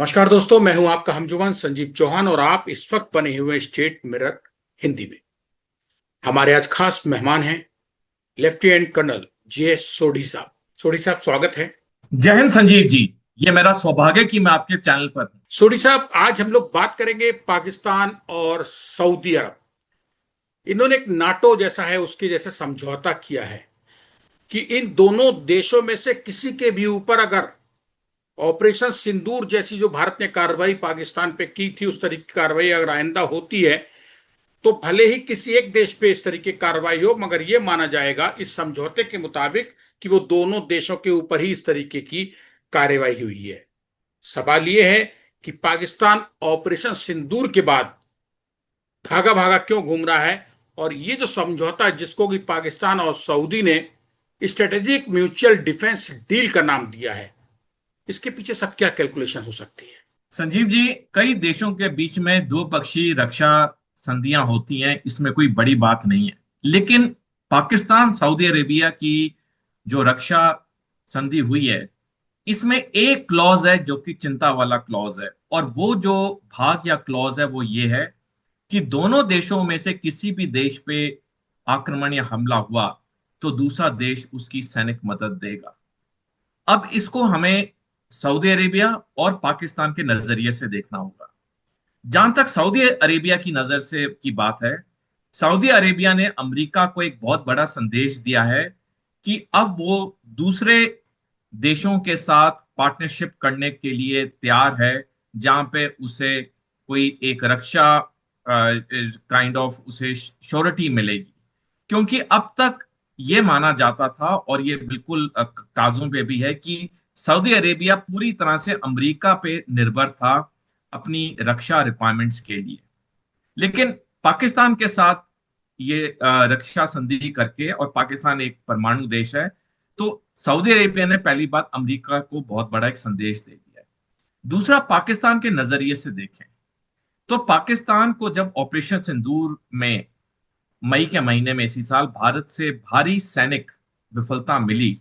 नमस्कार दोस्तों, मैं हूं आपका हमजुमान संजीव चौहान और आप इस वक्त बने हुए स्टेट मिरर हिंदी में। हमारे आज खास मेहमान हैं लेफ्टिनेंट कर्नल जीएस सोढ़ी साहब। सोढ़ी साहब, स्वागत है। जय हिंद संजीव जी। ये मेरा सौभाग्य है कि मैं आपके चैनल पर हूं। सोढ़ी साहब, आज हम लोग बात करेंगे पाकिस्तान और सऊदी अरब। इन्होंने एक नाटो जैसा है उसके जैसे समझौता किया है कि इन दोनों देशों में से किसी के भी ऊपर अगर ऑपरेशन सिंदूर जैसी जो भारत ने कार्रवाई पाकिस्तान पे की थी, उस तरह की कार्रवाई अगर आइंदा होती है तो भले ही किसी एक देश पे इस तरीके की कार्रवाई हो, मगर यह माना जाएगा इस समझौते के मुताबिक कि वो दोनों देशों के ऊपर ही इस तरीके की कार्रवाई हुई है। सवाल यह है कि पाकिस्तान ऑपरेशन सिंदूर के बाद भागा भागा क्यों घूम रहा है, और ये जो समझौता जिसको कि पाकिस्तान और सऊदी ने स्ट्रेटेजिक म्यूचुअल डिफेंस डील का नाम दिया है, इसके पीछे सब क्या कैलकुलेशन हो सकती है? संजीव जी, कई देशों के बीच में दो पक्षीय रक्षा संधियां होती हैं, इसमें कोई बड़ी बात नहीं है। लेकिन पाकिस्तान सऊदी अरेबिया की जो रक्षा संधि हुई है, इसमें एक क्लॉज है जो कि चिंता वाला क्लॉज है। और वो जो भाग या क्लॉज है वो ये है कि दोनों देशों में से किसी भी देश पे आक्रमण या हमला हुआ तो दूसरा देश उसकी सैनिक मदद देगा। अब इसको हमें सऊदी अरेबिया और पाकिस्तान के नजरिए से देखना होगा। जहां तक सऊदी अरेबिया की नजर से की बात है, सऊदी अरेबिया ने अमेरिका को एक बहुत बड़ा संदेश दिया है कि अब वो दूसरे देशों के साथ पार्टनरशिप करने के लिए तैयार है, जहां पे उसे कोई एक रक्षा काइंड ऑफ उसे श्योरिटी मिलेगी। क्योंकि अब तक ये माना जाता था, और ये बिल्कुल कागजों पे भी है, कि सऊदी अरेबिया पूरी तरह से अमेरिका पे निर्भर था अपनी रक्षा रिक्वायरमेंट्स के लिए। लेकिन पाकिस्तान के साथ ये रक्षा संधि करके, और पाकिस्तान एक परमाणु देश है, तो सऊदी अरेबिया ने पहली बात अमेरिका को बहुत बड़ा एक संदेश दे दिया है। दूसरा, पाकिस्तान के नजरिए से देखें तो पाकिस्तान को जब ऑपरेशन सिंदूर में मई के महीने में इसी साल भारत से भारी सैनिक विफलता मिली,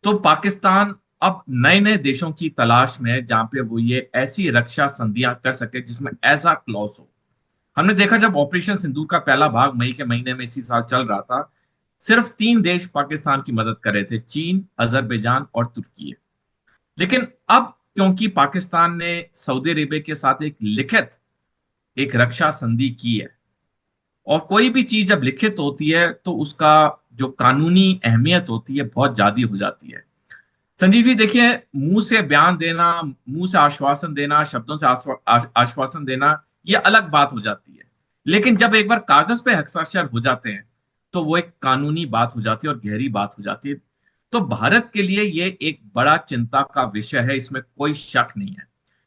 तो पाकिस्तान अब नए नए देशों की तलाश में है जहां पे वो ये ऐसी रक्षा संधियां कर सके जिसमें ऐसा क्लॉज हो। हमने देखा जब ऑपरेशन सिंदूर का पहला भाग मई के महीने में इसी साल चल रहा था, सिर्फ 3 देश पाकिस्तान की मदद कर रहे थे: चीन, अजरबैजान और तुर्की। लेकिन अब क्योंकि पाकिस्तान ने सऊदी अरेबिया के साथ एक लिखित एक रक्षा संधि की है, और कोई भी चीज जब लिखित होती है तो उसका जो कानूनी अहमियत होती है बहुत ज्यादा हो जाती है। संजीव जी देखिए, मुंह से बयान देना, मुंह से आश्वासन देना, शब्दों से आश्वासन देना, ये अलग बात हो जाती है। लेकिन जब एक बार कागज पे हस्ताक्षर हो जाते हैं तो वो एक कानूनी बात हो जाती है और गहरी बात हो जाती है। तो भारत के लिए ये एक बड़ा चिंता का विषय है, इसमें कोई शक नहीं है।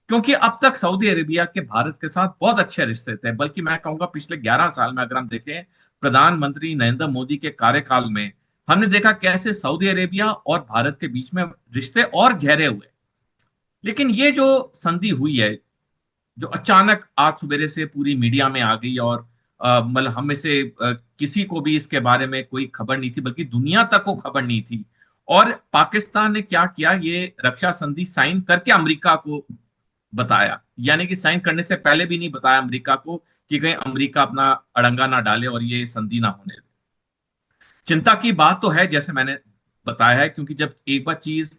क्योंकि अब तक सऊदी अरेबिया के भारत के साथ बहुत अच्छे रिश्ते थे, बल्कि मैं कहूंगा पिछले 11 साल में अगर हम देखें प्रधानमंत्री नरेंद्र मोदी के कार्यकाल में, हमने देखा कैसे सऊदी अरेबिया और भारत के बीच में रिश्ते और गहरे हुए। लेकिन ये जो संधि हुई है, जो अचानक आज सवेरे से पूरी मीडिया में आ गई, और मतलब हम में से किसी को भी इसके बारे में कोई खबर नहीं थी, बल्कि दुनिया तक को खबर नहीं थी। और पाकिस्तान ने क्या किया, ये रक्षा संधि साइन करके अमेरिका को बताया, यानी कि साइन करने से पहले भी नहीं बताया अमेरिका को, कि कहीं अमेरिका अपना अड़ंगा ना डाले और ये संधि ना होने दे। चिंता की बात तो है, जैसे मैंने बताया है, क्योंकि जब एक बार चीज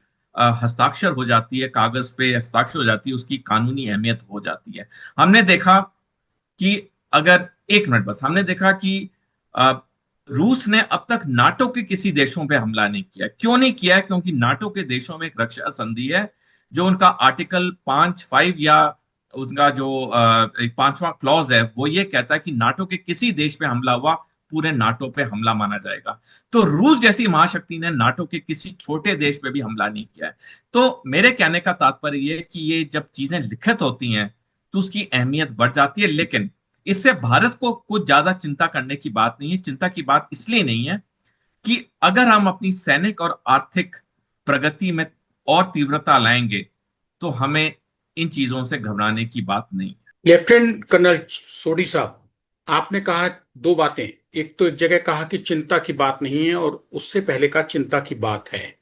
हस्ताक्षर हो जाती है, कागज पे हस्ताक्षर हो जाती है, उसकी कानूनी अहमियत हो जाती है। हमने देखा कि अगर एक मिनट बस, हमने देखा कि अ, रूस ने अब तक नाटो के किसी देशों पे हमला नहीं किया। क्यों नहीं किया है? क्योंकि नाटो के देशों में एक रक्षा संधि है, जो उनका आर्टिकल 5 या उनका जो एक 5वां क्लॉज है, वो ये कहता है कि नाटो के किसी देश पे हमला हुआ पूरे नाटो पे हमला माना जाएगा। तो रूस जैसी महाशक्ति ने नाटो के किसी छोटे देश पे भी हमला नहीं किया है। तो मेरे कहने का तात्पर्य ये है कि ये जब चीजें लिखित होती हैं तो उसकी अहमियत बढ़ जाती है। लेकिन इससे भारत को कुछ ज्यादा चिंता करने की बात नहीं है। चिंता की बात इसलिए नहीं है कि अगर हम अपनी सैनिक और आर्थिक प्रगति में और तीव्रता लाएंगे तो हमें इन चीजों से घबराने की बात नहीं है। लेफ्टिनेंट कर्नल सोढ़ी साहब, आपने कहा दो बातें। एक तो एक जगह कहा कि चिंता की बात नहीं है, और उससे पहले का चिंता की बात है।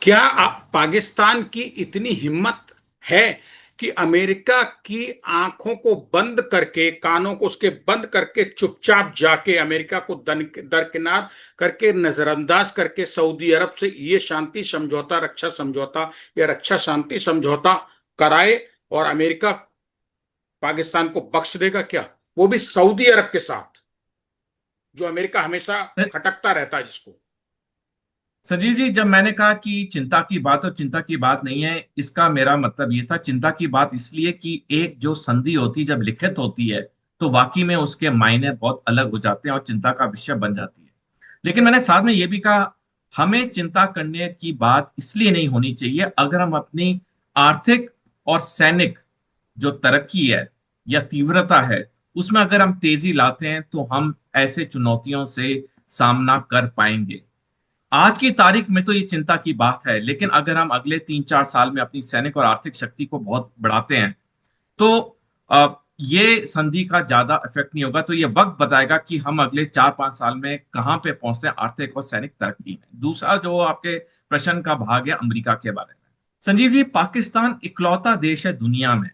क्या पाकिस्तान की इतनी हिम्मत है कि अमेरिका की आंखों को बंद करके, कानों को उसके बंद करके, चुपचाप जाके अमेरिका को दरकिनार करके, नजरअंदाज करके सऊदी अरब से ये शांति समझौता, रक्षा समझौता या रक्षा शांति समझौता कराए, और अमेरिका पाकिस्तान को बख्श देगा क्या? वो भी सऊदी अरब के साथ, जो अमेरिका हमेशा खटकता रहता है जिसको। संजीव जी, जब मैंने कहा कि चिंता की बात, और चिंता की बात नहीं है, इसका मेरा मतलब ये था, चिंता की बात इसलिए कि एक जो संधि होती जब लिखित होती है तो वाकई में उसके मायने बहुत अलग हो जाते हैं और चिंता का विषय बन जाती है। लेकिन मैंने साथ में ये भी कहा, हमें चिंता करने की बात इसलिए नहीं होनी चाहिए अगर हम अपनी आर्थिक और सैनिक जो तरक्की है या तीव्रता है उसमें अगर हम तेजी लाते हैं तो हम ऐसे चुनौतियों से सामना कर पाएंगे। आज की तारीख में तो ये चिंता की बात है, लेकिन अगर हम अगले 3-4 साल में अपनी सैनिक और आर्थिक शक्ति को बहुत बढ़ाते हैं तो ये संधि का ज्यादा इफेक्ट नहीं होगा। तो ये वक्त बताएगा कि हम अगले 4-5 साल में कहां पे पहुंचते हैं आर्थिक और सैनिक तरक्की में। दूसरा जो आपके प्रश्न का भाग है अमेरिका के बारे में, संजीव जी, पाकिस्तान इकलौता देश है दुनिया में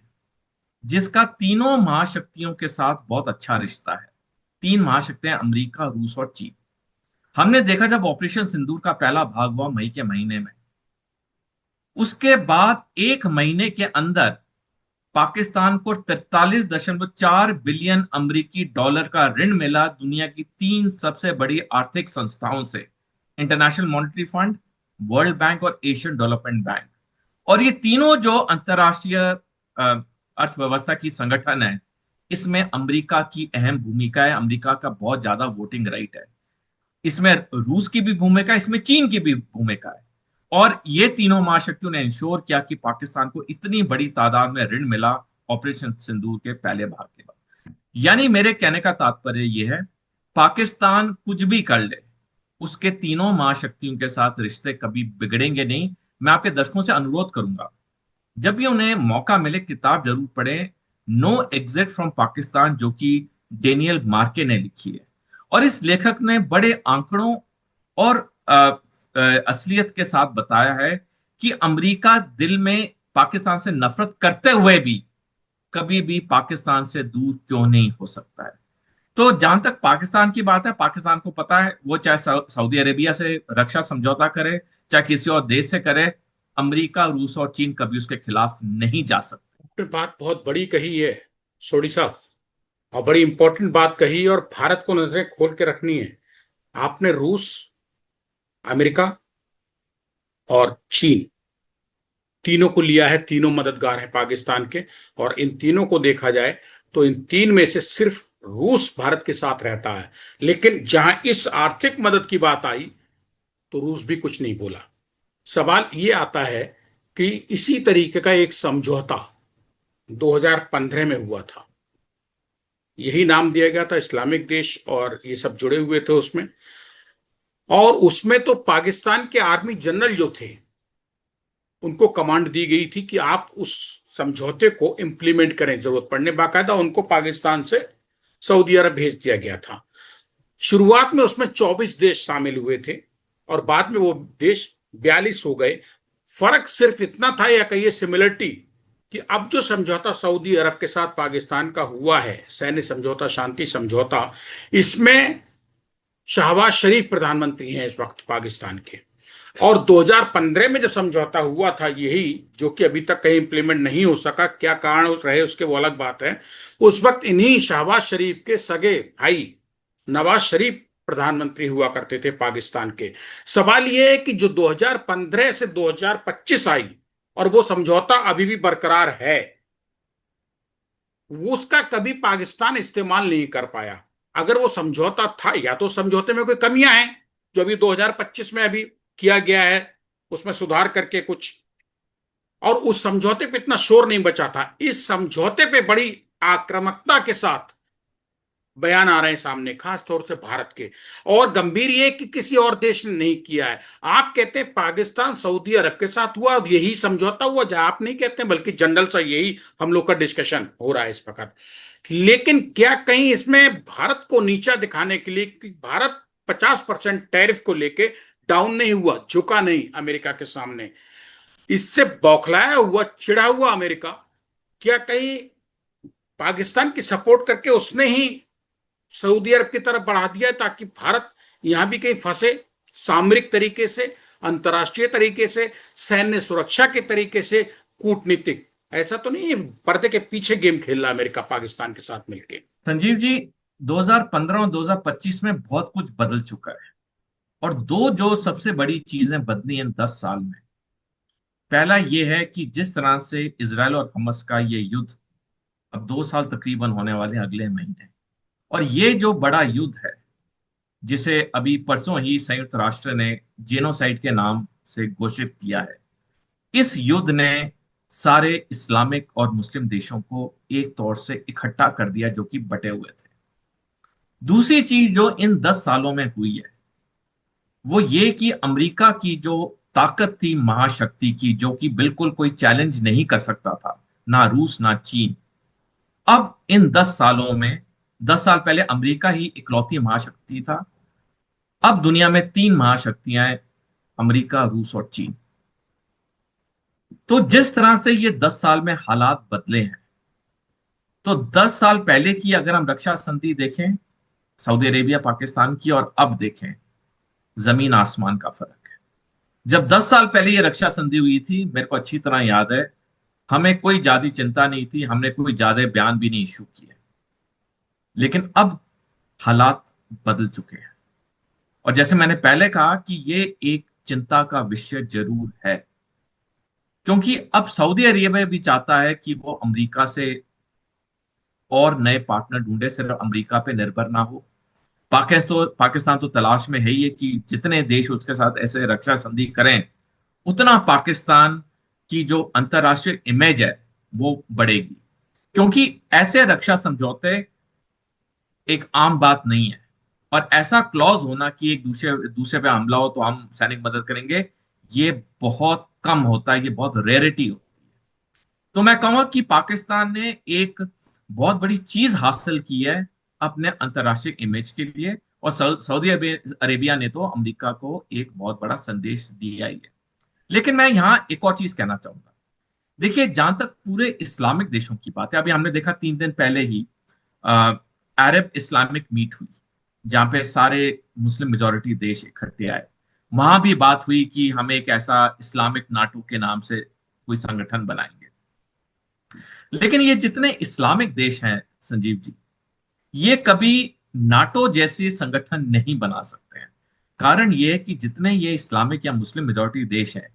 जिसका तीनों महाशक्तियों के साथ बहुत अच्छा रिश्ता है। तीन महाशक्तियां अमेरिका, रूस और चीन। हमने देखा जब ऑपरेशन सिंदूर का पहला भाग हुआ मई के महीने में, उसके बाद एक महीने के अंदर पाकिस्तान को 43.4 बिलियन अमेरिकी डॉलर का ऋण मिला दुनिया की तीन सबसे बड़ी आर्थिक संस्थाओं से, international monetary fund, world bank और एशियन डेवलपमेंट बैंक। और ये तीनों जो अंतरराष्ट्रीय अर्थव्यवस्था की संगठन है, इसमें अमेरिका की अहम भूमिका है। अमेरिका का बहुत ज्यादा वोटिंग राइट है इसमें, रूस की भी भूमिका, इसमें चीन की भी भूमिका है। और ये तीनों महाशक्तियों ने इंश्योर किया कि पाकिस्तान को इतनी बड़ी तादाद में ऋण मिला ऑपरेशन सिंदूर के पहले भाग के बाद। यानी मेरे कहने का तात्पर्य यह है, पाकिस्तान कुछ भी कर ले, उसके तीनों महाशक्तियों के साथ रिश्ते कभी बिगड़ेंगे नहीं। मैं आपके दर्शकों से अनुरोध करूंगा, जब भी उन्हें मौका मिले किताब जरूर पढ़ें, नो एग्जिट फ्रॉम पाकिस्तान, जो कि डेनियल मार्के ने लिखी है। और इस लेखक ने बड़े आंकड़ों और असलियत के साथ बताया है कि अमेरिका दिल में पाकिस्तान से नफरत करते हुए भी कभी भी पाकिस्तान से दूर क्यों नहीं हो सकता है। तो जहां तक पाकिस्तान की बात है, पाकिस्तान को पता है वो चाहे सऊदी अरेबिया से रक्षा समझौता करे, चाहे किसी और देश से करे, अमेरिका, रूस और चीन कभी उसके खिलाफ नहीं जा सकते। आपने बात बहुत बड़ी कही है सोडी साहब, और बड़ी इंपॉर्टेंट बात कही, और भारत को नजरें खोल के रखनी है। आपने रूस, अमेरिका और चीन तीनों को लिया है, तीनों मददगार हैं पाकिस्तान के। और इन तीनों को देखा जाए तो इन तीन में से सिर्फ रूस भारत के साथ रहता है। लेकिन जहां इस आर्थिक मदद की बात आई तो रूस भी कुछ नहीं बोला। सवाल ये आता है कि इसी तरीके का एक समझौता 2015 में हुआ था, यही नाम दिया गया था, इस्लामिक देश और ये सब जुड़े हुए थे उसमें। और उसमें तो पाकिस्तान के आर्मी जनरल जो थे उनको कमांड दी गई थी कि आप उस समझौते को इंप्लीमेंट करें, जरूरत पड़ने बाकायदा उनको पाकिस्तान से सऊदी अरब भेज दिया गया था। शुरुआत में उसमें 24 देश शामिल हुए थे और बाद में वो देश 42 हो गए। फर्क सिर्फ इतना था, या कहिए सिमिलरिटी, कि अब जो समझौता सऊदी अरब के साथ पाकिस्तान का हुआ है, सैन्य समझौता, शांति समझौता, इसमें शहबाज शरीफ प्रधानमंत्री हैं इस वक्त पाकिस्तान के। और 2015 में जब समझौता हुआ था यही, जो कि अभी तक कहीं इंप्लीमेंट नहीं हो सका, क्या कारण उस रहे उसके वो अलग बात है। उस वक्त इन्हीं शहबाज शरीफ के सगे भाई नवाज शरीफ प्रधानमंत्री हुआ करते थे पाकिस्तान के। सवाल यह है कि जो 2015 से 2025 आई और वो समझौता अभी भी बरकरार है, वो उसका कभी पाकिस्तान इस्तेमाल नहीं कर पाया। अगर वो समझौता था, या तो समझौते में कोई कमियां हैं जो अभी 2025 में अभी किया गया है, उसमें सुधार करके कुछ, और उस समझौते पे इतना शोर नहीं बचा था। इस समझौते पे बड़ी आक्रामकता के साथ बयान आ रहे हैं सामने, खास तौर से भारत के। और गंभीर ये कि किसी और देश ने नहीं किया है। आप कहते हैं पाकिस्तान सऊदी अरब के साथ हुआ और यही समझौता हुआ, जहां आप नहीं कहते, बल्कि जनरल सा यही हम लोग का डिस्कशन हो रहा है इस प्रकार। लेकिन क्या कहीं इसमें भारत को नीचा दिखाने के लिए कि भारत 50% टैरिफ को लेके डाउन नहीं हुआ, झुका नहीं अमेरिका के सामने? इससे बौखलाया हुआ, चिढ़ा हुआ अमेरिका क्या कहीं पाकिस्तान की सपोर्ट करके उसने ही सऊदी अरब की तरफ बढ़ा दिया है, ताकि भारत यहां भी कहीं फंसे, सामरिक तरीके से, अंतर्राष्ट्रीय तरीके से, सैन्य सुरक्षा के तरीके से, कूटनीतिक? ऐसा तो नहीं है पर्दे के पीछे गेम खेल रहा अमेरिका पाकिस्तान के साथ मिलकर? संजीव जी, 2015 और 2025 में बहुत कुछ बदल चुका है। और दो जो सबसे बड़ी चीजें बदली हैं 10 साल में, पहला ये है कि जिस तरह से इसराइल और हमास का ये युद्ध, अब 2 साल तकरीबन होने वाले हैं अगले महीने, और ये जो बड़ा युद्ध है जिसे अभी परसों ही संयुक्त राष्ट्र ने जेनोसाइड के नाम से घोषित किया है, इस युद्ध ने सारे इस्लामिक और मुस्लिम देशों को एक तौर से इकट्ठा कर दिया जो कि बटे हुए थे। दूसरी चीज जो इन 10 सालों में हुई है वो ये कि अमेरिका की जो ताकत थी महाशक्ति की, जो कि बिल्कुल कोई चैलेंज नहीं कर सकता था, ना रूस ना चीन, अब इन 10 सालों में, 10 साल पहले अमेरिका ही इकलौती महाशक्ति था, अब दुनिया में तीन महाशक्तियां हैं, अमेरिका, रूस और चीन। तो जिस तरह से ये 10 साल में हालात बदले हैं, तो 10 साल पहले की अगर हम रक्षा संधि देखें सऊदी अरेबिया पाकिस्तान की, और अब देखें, जमीन आसमान का फर्क है। जब 10 साल पहले ये रक्षा संधि हुई थी, मेरे को अच्छी तरह याद है, हमें कोई ज्यादा चिंता नहीं थी, हमने कोई ज्यादा बयान भी नहीं इशू किए। लेकिन अब हालात बदल चुके हैं, और जैसे मैंने पहले कहा कि ये एक चिंता का विषय जरूर है, क्योंकि अब सऊदी अरेबिया भी चाहता है कि वो अमेरिका से और नए पार्टनर ढूंढे, सिर्फ अमेरिका पे निर्भर ना हो। पाकिस्तान तो तलाश में है ही है कि जितने देश उसके साथ ऐसे रक्षा संधि करें, उतना पाकिस्तान की जो अंतरराष्ट्रीय इमेज है वो बढ़ेगी। क्योंकि ऐसे रक्षा समझौते एक आम बात नहीं है, और ऐसा क्लॉज होना कि एक दूसरे दूसरे पे हमला हो तो हम सैनिक मदद करेंगे, ये बहुत कम होता है, ये बहुत रेयरिटी होती है। तो मैं कहूंगा कि पाकिस्तान ने एक बहुत बड़ी चीज हासिल की है अपने अंतरराष्ट्रीय इमेज के लिए, और सऊदी अरेबिया ने तो अमेरिका को एक बहुत बड़ा संदेश दिया ही है। लेकिन मैं यहां एक और चीज कहना चाहूंगा। देखिए, जहां तक पूरे इस्लामिक देशों की बात है, अभी हमने देखा 3 दिन पहले ही अरब इस्लामिक मीट हुई, जहां पे सारे मुस्लिम मेजोरिटी देश इकट्ठे आए। वहां भी बात हुई कि हम एक ऐसा इस्लामिक नाटो के नाम से कोई संगठन बनाएंगे। लेकिन ये जितने इस्लामिक देश हैं संजीव जी, ये कभी नाटो जैसे संगठन नहीं बना सकते हैं। कारण ये है कि जितने ये इस्लामिक या मुस्लिम मेजोरिटी देश हैं,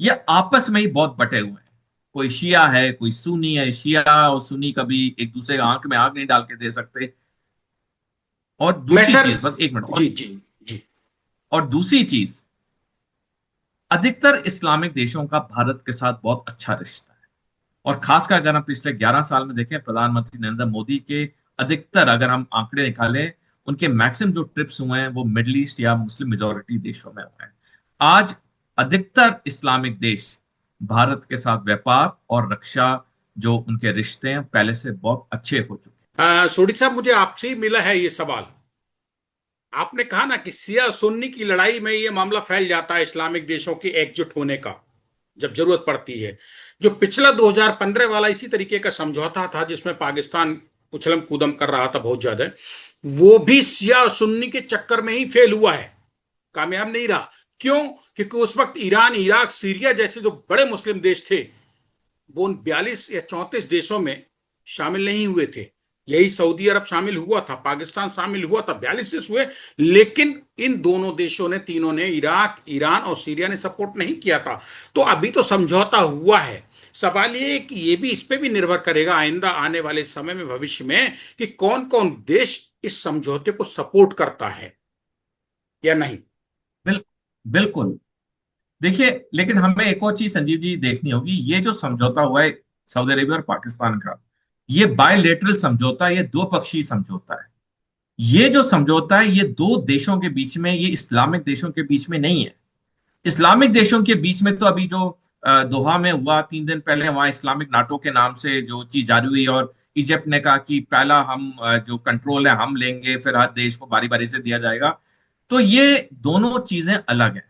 ये आपस में ही बहुत बटे हुए हैं। कोई शिया है, कोई सुन्नी है, शिया और सुन्नी कभी एक दूसरे आंख में आंख नहीं डाल के दे सकते। और मैं दूसरी सर, चीज, बस एक मिनट, जी जी जी, और दूसरी चीज, अधिकतर इस्लामिक देशों का भारत के साथ बहुत अच्छा रिश्ता है। और खासकर अगर हम पिछले 11 साल में देखें, प्रधानमंत्री नरेंद्र मोदी के अधिकतर, अगर हम आंकड़े निकालें, उनके मैक्सिमम जो ट्रिप्स हुए हैं वो मिडल ईस्ट या मुस्लिम मेजोरिटी देशों में हुए हैं। आज अधिकतर इस्लामिक देश भारत के साथ व्यापार और रक्षा, जो उनके रिश्ते हैं, पहले से बहुत अच्छे हो चुके हैं। सोडी साहब, मुझे आपसे ही मिला है ये सवाल। आपने कहा ना कि सिया सुन्नी की लड़ाई में ये मामला फैल जाता है इस्लामिक देशों के एकजुट होने का जब जरूरत पड़ती है। जो पिछला 2015 वाला इसी तरीके का समझौता था जिसमें पाकिस्तान उछलम कूदम कर रहा था बहुत ज्यादा, वो भी सिया सुन्नी के चक्कर में ही फेल हुआ है, कामयाब नहीं रहा। क्यों? क्योंकि उस वक्त ईरान, इराक, सीरिया जैसे जो बड़े मुस्लिम देश थे, वो उन 42 या 34 देशों में शामिल नहीं हुए थे। यही सऊदी अरब शामिल हुआ था, पाकिस्तान शामिल हुआ था, 42 देश हुए। लेकिन इन दोनों देशों ने, तीनों ने, इराक, ईरान और सीरिया ने सपोर्ट नहीं किया था। तो अभी तो समझौता हुआ है। सवाल ये कि ये भी, इस पे भी निर्भर करेगा आइंदा आने वाले समय में, भविष्य में, कि कौन कौन देश इस समझौते को सपोर्ट करता है या नहीं। बिल, बिल्कुल। देखिए, लेकिन हमें एक और चीज संजीव जी देखनी होगी। ये जो समझौता हुआ है सऊदी अरेबिया और पाकिस्तान का, ये बायलेटरल समझौता है, ये दो पक्षीय समझौता है। ये जो समझौता है ये दो देशों के बीच में, ये इस्लामिक देशों के बीच में नहीं है। इस्लामिक देशों के बीच में तो अभी जो दोहा में हुआ 3 दिन पहले, वहां इस्लामिक नाटो के नाम से जो चीज जारी हुई, और इजिप्ट ने कहा कि पहला हम जो कंट्रोल है हम लेंगे, फिर हर देश को बारी बारी से दिया जाएगा। तो ये दोनों चीजें अलग हैं।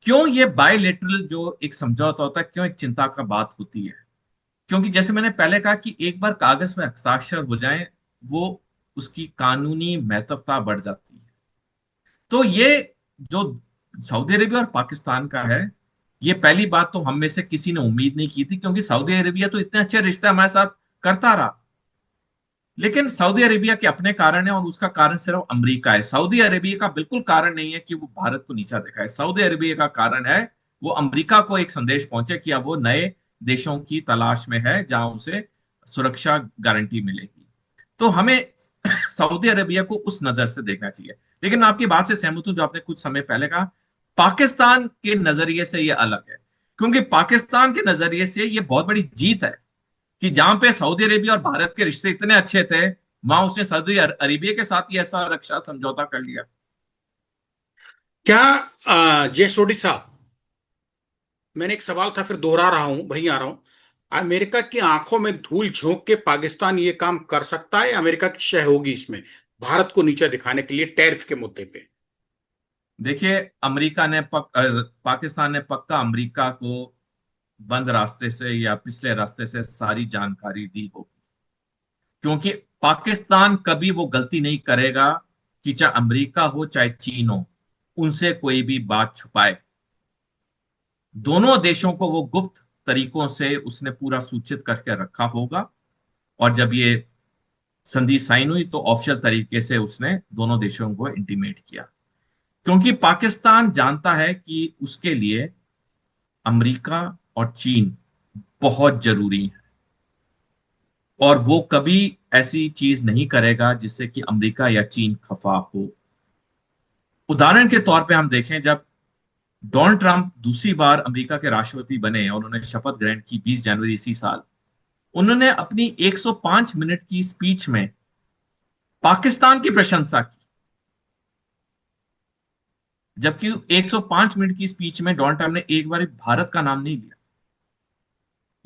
क्यों ये बायलेटरल जो एक समझौता होता है, क्यों एक चिंता का बात होती है? क्योंकि जैसे मैंने पहले कहा कि एक बार कागज में हस्ताक्षर हो जाए, वो उसकी कानूनी महत्वता बढ़ जाती है। तो ये जो सऊदी अरेबिया और पाकिस्तान का है, ये पहली बात तो हम में से किसी ने उम्मीद नहीं की थी, क्योंकि सऊदी अरेबिया तो इतने अच्छे रिश्ते हमारे साथ करता रहा। लेकिन सऊदी अरेबिया के अपने कारण है, और उसका कारण सिर्फ अमेरिका है। सऊदी अरेबिया का बिल्कुल कारण नहीं है कि वो भारत को नीचा दिखाए। सऊदी अरेबिया का कारण है वो अमेरिका को एक संदेश पहुंचे कि अब वो नए देशों की तलाश में है जहां उसे सुरक्षा गारंटी मिलेगी। तो हमें सऊदी अरेबिया को उस नजर से देखना चाहिए। लेकिन मैं आपकी बात से सहमत हूं जो आपने कुछ समय पहले कहा, पाकिस्तान के नजरिए से ये अलग है। क्योंकि पाकिस्तान के नजरिए से ये बहुत बड़ी जीत है कि जहां पे सऊदी अरेबिया और भारत के रिश्ते इतने अच्छे थे, वहां उसने सऊदी अरेबिया के साथ ही ऐसा रक्षा समझौता कर लिया। क्या जय सोडी साहब, मैंने एक सवाल था फिर दोहरा रहा हूं, वहीं आ रहा हूं। अमेरिका की आंखों में धूल झोंक के पाकिस्तान ये काम कर सकता है? अमेरिका की शह होगी इसमें भारत को नीचा दिखाने के लिए टैरिफ के मुद्दे पे? देखिए, पाकिस्तान ने पक्का अमेरिका को बंद रास्ते से या पिछले रास्ते से सारी जानकारी दी होगी। क्योंकि पाकिस्तान कभी वो गलती नहीं करेगा कि चाहे अमेरिका हो चाहे चीन हो, उनसे कोई भी बात छुपाए। दोनों देशों को वो गुप्त तरीकों से उसने पूरा सूचित करके रखा होगा। और जब ये संधि साइन हुई तो ऑफिशियल तरीके से उसने दोनों देशों को इंटीमेट किया। क्योंकि पाकिस्तान जानता है कि उसके लिए अमेरिका और चीन बहुत जरूरी है, और वो कभी ऐसी चीज नहीं करेगा जिससे कि अमेरिका या चीन खफा हो। उदाहरण के तौर पे हम देखें, जब डोनाल्ड ट्रंप दूसरी बार अमेरिका के राष्ट्रपति बने और उन्होंने शपथ ग्रहण की 20 जनवरी इसी साल, उन्होंने अपनी 105 मिनट की स्पीच में पाकिस्तान की प्रशंसा की। जबकि 105 मिनट की स्पीच में डोनाल्ड ट्रंप ने एक बार भी भारत का नाम नहीं लिया।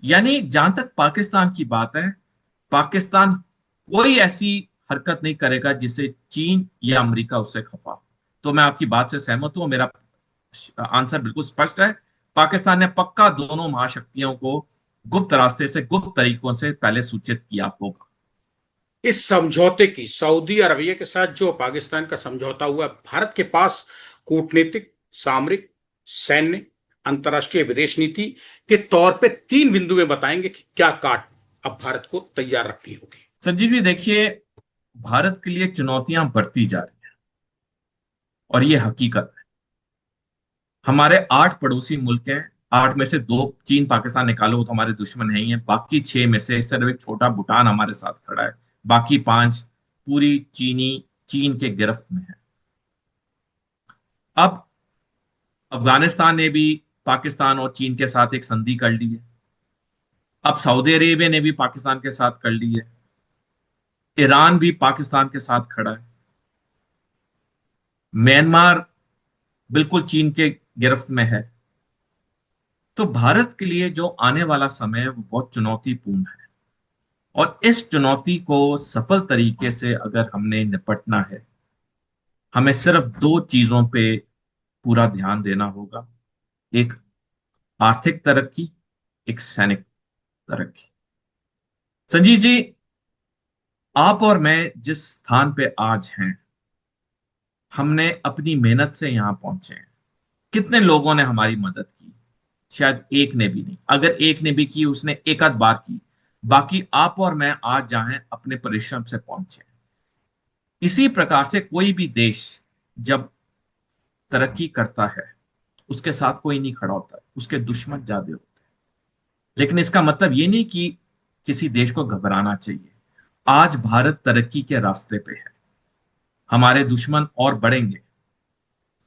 यानी जहां तक पाकिस्तान की बात है, पाकिस्तान कोई ऐसी हरकत नहीं करेगा जिससे चीन या अमेरिका उससे खफा हो। तो मैं आपकी बात से सहमत हूं, मेरा आंसर बिल्कुल स्पष्ट है। पाकिस्तान ने पक्का दोनों महाशक्तियों को गुप्त रास्ते से, गुप्त तरीकों से पहले सूचित किया होगा। इस समझौते की, सऊदी अरबिया के साथ जो पाकिस्तान का समझौता हुआ, भारत के पास कूटनीतिक, सामरिक, सैन्य, अंतर्राष्ट्रीय विदेश नीति के तौर पे तीन बिंदु में बताएंगे कि क्या काट अब भारत को तैयार रखनी होगी? संजीव जी देखिए, भारत के लिए चुनौतियां बढ़ती जा रही हैं, और ये हकीकत है। हमारे 8 पड़ोसी मुल्क हैं। 8 में से 2, चीन पाकिस्तान निकालो, वो तो हमारे दुश्मन है ही है। बाकी 6 में से सिर्फ एक छोटा भूटान हमारे साथ खड़ा है। बाकी 5 पूरी चीन के गिरफ्त में है। अब अफगानिस्तान ने भी पाकिस्तान और चीन के साथ एक संधि कर ली है। अब सऊदी अरेबिया ने भी पाकिस्तान के साथ कर ली है। ईरान भी पाकिस्तान के साथ खड़ा है। म्यांमार बिल्कुल चीन के गिरफ्त में है। तो भारत के लिए जो आने वाला समय है वो बहुत चुनौतीपूर्ण है। और इस चुनौती को सफल तरीके से अगर हमने निपटना है, हमें सिर्फ 2 चीजों पे पूरा ध्यान देना होगा। एक आर्थिक तरक्की, एक सैनिक तरक्की। संजीव जी, आप और मैं जिस स्थान पे आज हैं, हमने अपनी मेहनत से यहां पहुंचे हैं। कितने लोगों ने हमारी मदद की? शायद एक ने भी नहीं। अगर एक ने भी की, उसने एक आध बार की। बाकी आप और मैं आज जहां हैं, अपने परिश्रम से पहुंचे हैं। इसी प्रकार से कोई भी देश जब तरक्की करता है, उसके साथ कोई नहीं खड़ा होता है, उसके दुश्मन ज्यादा होते हैं। लेकिन इसका मतलब ये नहीं कि किसी देश को घबराना चाहिए। आज भारत तरक्की के रास्ते पे है, हमारे दुश्मन और बढ़ेंगे।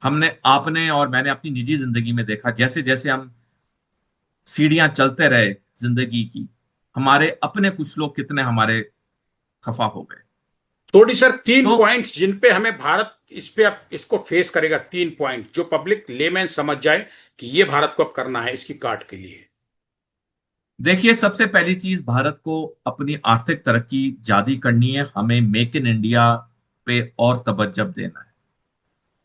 आपने और मैंने अपनी निजी जिंदगी में देखा, जैसे जैसे हम सीढ़ियां चलते रहे जिंदगी की, हमारे अपने कुछ लोग कितने हमारे खफा हो गए। थोड़ी सर, तीन तो पॉइंट्स जिन पे हमें भारत इस पे अब इसको फेस करेगा, तीन पॉइंट जो पब्लिक लेमैन समझ जाए कि ये भारत को अब करना है इसकी काट के लिए। देखिए, सबसे पहली चीज, भारत को अपनी आर्थिक तरक्की जारी करनी है। हमें मेक इन इंडिया पे और तवज्जो देना है।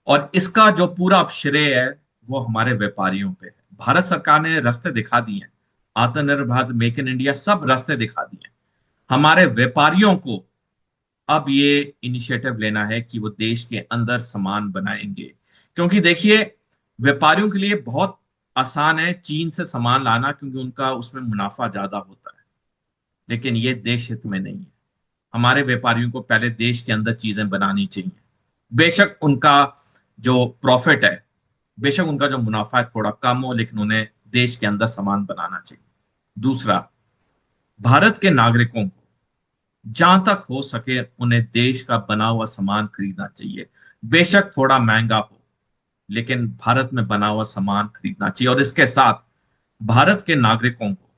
और इसका जो पूरा अब श्रेय है वो हमारे व्यापारियों पे है। भारत सरकार ने रास्ते दिखा दिए हैं, आत्मनिर्भर भारत, मेक इन इंडिया, सब रास्ते दिखा दिए हैं। हमारे व्यापारियों को अब ये इनिशिएटिव लेना है कि वो देश के अंदर सामान बनाएंगे। क्योंकि देखिए, व्यापारियों के लिए बहुत आसान है चीन से सामान लाना, क्योंकि उनका उसमें मुनाफा ज्यादा होता है। लेकिन ये देश हित में नहीं है। हमारे व्यापारियों को पहले देश के अंदर चीजें बनानी चाहिए। बेशक उनका जो प्रॉफिट है, बेशक उनका जो मुनाफा है थोड़ा कम हो, लेकिन उन्हें देश के अंदर सामान बनाना चाहिए। दूसरा, भारत के नागरिकों को जहां तक हो सके उन्हें देश का बना हुआ सामान खरीदना चाहिए। बेशक थोड़ा महंगा हो, लेकिन भारत में बना हुआ सामान खरीदना चाहिए। और इसके साथ भारत के नागरिकों को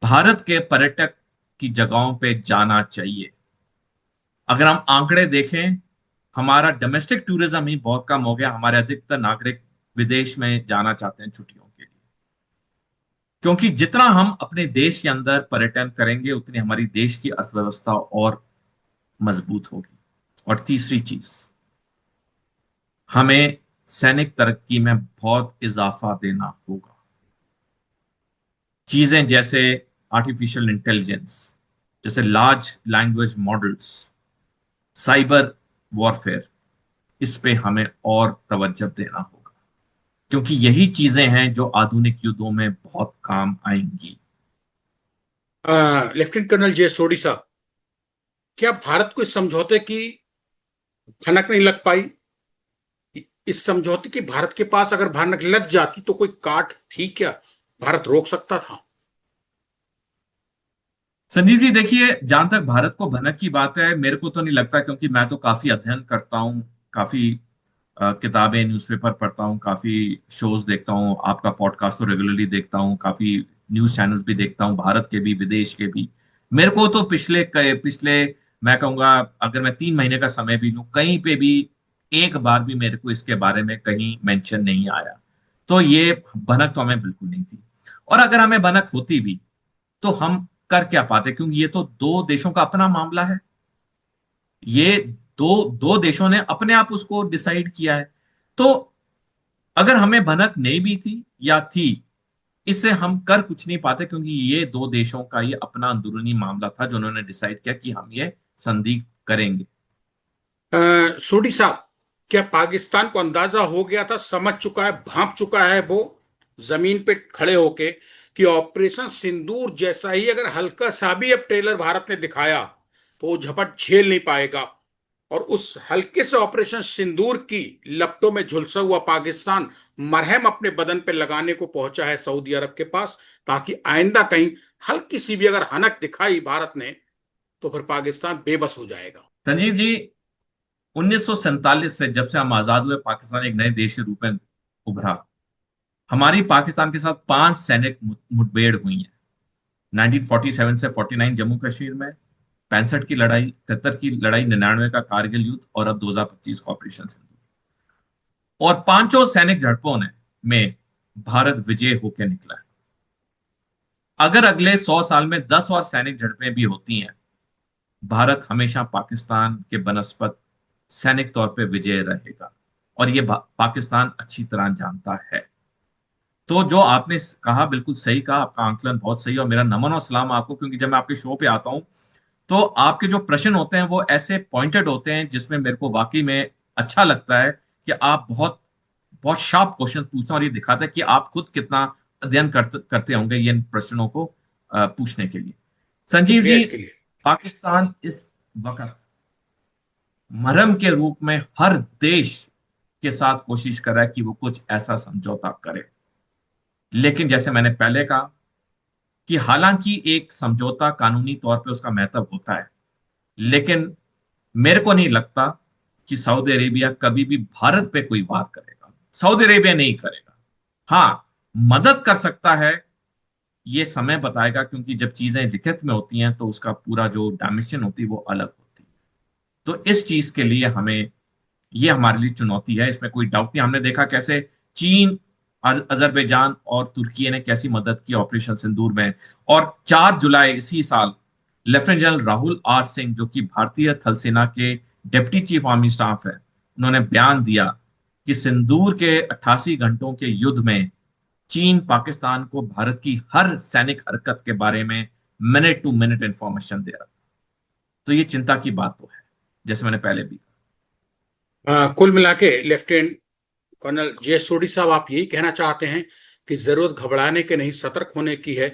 भारत के पर्यटक की जगहों पे जाना चाहिए। अगर हम आंकड़े देखें, हमारा डोमेस्टिक टूरिज्म ही बहुत कम हो गया। हमारे अधिकतर नागरिक विदेश में जाना चाहते हैं छुट्टियों के लिए। क्योंकि जितना हम अपने देश के अंदर पर्यटन करेंगे, उतनी हमारी देश की अर्थव्यवस्था और मजबूत होगी। और तीसरी चीज, हमें सैनिक तरक्की में बहुत इजाफा देना होगा। चीजें जैसे आर्टिफिशियल इंटेलिजेंस, जैसे large language models, cyber warfare, इस पे हमें और तवज्जो देना होगा। क्योंकि यही चीजें हैं जो आधुनिक युद्धों में बहुत काम आएंगी। लेफ्टिनेंट कर्नल जे सोडी साहब, क्या भारत को इस समझौते की भनक नहीं लग पाई? इस समझौते की भारत के पास अगर भनक लग जाती तो कोई काट थी क्या? भारत रोक सकता था। संजीव जी, देखिए, जहां तक भारत को भनक की बात है, मेरे को तो नहीं लगता, क्योंकि मैं तो काफी अध्ययन करता हूँ, काफी किताबें, न्यूज़पेपर पढ़ता हूँ, काफी शोज देखता हूँ, आपका पॉडकास्ट तो रेगुलरली देखता हूँ, काफी न्यूज चैनल्स भी देखता हूँ, भारत के भी विदेश के भी। मेरे को तो पिछले मैं कहूंगा, अगर मैं 3 महीने का समय भी लूं, कहीं पे भी एक बार भी मेरे को इसके बारे में कहीं मेंशन नहीं आया। तो ये भनक तो हमें बिल्कुल नहीं थी। और अगर हमें भनक होती भी तो हम कर क्या पाते, क्योंकि ये तो दो देशों का अपना मामला है। ये दो दो देशों ने अपने आप उसको डिसाइड किया है। तो अगर हमें भनक नहीं भी थी या थी, इससे हम कर कुछ नहीं पाते, क्योंकि ये दो देशों का ये अपना अंदरूनी मामला था जो उन्होंने डिसाइड किया कि हम ये संधि करेंगे। सोडी साहब, क्या पाकिस्तान को अंदाजा हो गया था, समझ चुका है, भांप चुका है वो जमीन पे खड़े होके कि ऑपरेशन सिंदूर जैसा ही अगर हल्का सा भी अब ट्रेलर भारत ने दिखाया तो वो झपट झेल नहीं पाएगा? और उस हल्के से ऑपरेशन सिंदूर की लपटों में झुलसा हुआ पाकिस्तान मरहम अपने बदन पे लगाने को पहुंचा है सऊदी अरब के पास, ताकि आइंदा कहीं हल्की सी भी अगर हनक दिखाई भारत ने तो फिर पाकिस्तान बेबस हो जाएगा। संजीव जी, 1947 से, जब से हम आजाद हुए, पाकिस्तान एक नए देश के रूप में उभरा। हमारी पाकिस्तान के साथ 5 सैनिक मुठभेड़ हुई हैं। 1947 से 49 जम्मू कश्मीर में, 65 की लड़ाई, 71 की लड़ाई, 99 का कारगिल युद्ध, और अब 2025 का ऑपरेशन सिंदूर। और पांचों सैनिक झड़पों ने में भारत विजय होकर निकला है। अगर अगले 100 साल में 10 और सैनिक झड़पें भी होती हैं, भारत हमेशा पाकिस्तान के बनस्पत सैनिक तौर पे विजय रहेगा। और ये पाकिस्तान अच्छी तरह जानता है। तो जो आपने कहा, बिल्कुल सही कहा, आपका आंकलन बहुत सही है, और मेरा नमन और सलाम आपको। क्योंकि जब मैं आपके शो पे आता हूं, तो आपके जो प्रश्न होते हैं वो ऐसे पॉइंटेड होते हैं, जिसमें मेरे को वाकई में अच्छा लगता है कि आप बहुत बहुत शार्प क्वेश्चन पूछते हैं। और ये दिखाता है कि आप खुद कितना अध्ययन करते होंगे ये इन प्रश्नों को पूछने के लिए। संजीव शुक्रिया जी, इसके लिए। पाकिस्तान इस वक्त मरहम के रूप में हर देश के साथ कोशिश कर रहा है कि वो कुछ ऐसा समझौता करे। लेकिन जैसे मैंने पहले कहा कि हालांकि एक समझौता कानूनी तौर पे उसका महत्व होता है, लेकिन मेरे को नहीं लगता कि सऊदी अरेबिया कभी भी भारत पे कोई वार करेगा। सऊदी अरेबिया नहीं करेगा। हाँ, मदद कर सकता है, ये समय बताएगा, क्योंकि जब चीजें लिखित में होती हैं तो उसका पूरा जो डायमेंशन होती है वो अलग होती है। तो इस चीज के लिए हमें, ये हमारे लिए चुनौती है, इसमें कोई डाउट नहीं। हमने देखा कैसे चीन, अजरबैजान और तुर्की ने कैसी मदद की ऑपरेशन सिंदूर में। और 4 जुलाई इसी साल lieutenant general Rahul R Singh, जो कि भारतीय थल सेना के डिप्टी चीफ आर्मी स्टाफ है, उन्होंने बयान दिया कि सिंदूर के 88 घंटों के युद्ध में चीन पाकिस्तान को भारत की हर सैनिक हरकत के बारे में मिनट टू मिनट इंफॉर्मेशन दे रहा था। तो ये चिंता की बात तो है, जैसे मैंने पहले भी कुल मिला के लेफ्टिनेंट कर्नल जे सोडी साहब, आप यही कहना चाहते हैं कि जरूरत घबराने के नहीं, सतर्क होने की है।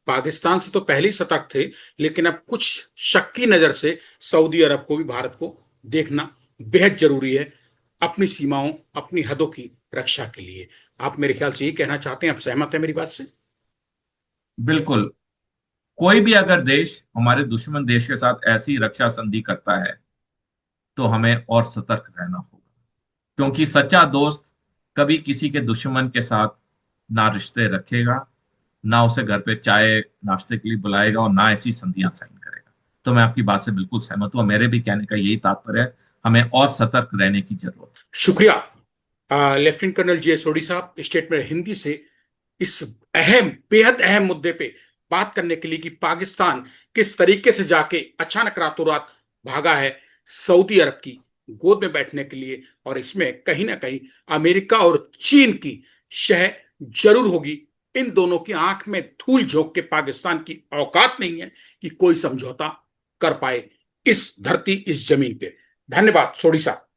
पाकिस्तान से तो पहले ही सतर्क थे, लेकिन अब कुछ शक की नजर से सऊदी अरब को भी भारत को देखना बेहद जरूरी है, अपनी सीमाओं, अपनी हदों की रक्षा के लिए। आप मेरे ख्याल से यही कहना चाहते हैं। आप सहमत हैं मेरी बात से? बिल्कुल। कोई भी अगर देश हमारे दुश्मन देश के साथ ऐसी रक्षा संधि करता है तो हमें और सतर्क रहना होगा, क्योंकि सच्चा दोस्त कभी किसी के दुश्मन के साथ ना रिश्ते रखेगा, ना उसे घर पे चाय नाश्ते के लिए बुलाएगा, और ना ऐसी संधियां साइन करेगा। तो मैं आपकी बात से बिल्कुल सहमत हूं। मेरे भी कहने का यही तात्पर्य है, हमें और सतर्क रहने की जरूरत है। शुक्रिया लेफ्टिनेंट कर्नल जे सोडी साहब, स्टेटमेंट हिंदी से इस अहम, बेहद अहम मुद्दे पे बात करने के लिए कि पाकिस्तान किस तरीके से जाके अचानक रातों रात भागा है सऊदी अरब की गोद में बैठने के लिए, और इसमें कहीं ना कहीं अमेरिका और चीन की शह जरूर होगी। इन दोनों की आंख में धूल झोंक के पाकिस्तान की औकात नहीं है कि कोई समझौता कर पाए इस धरती, इस जमीन पे। धन्यवाद सोडी साहब।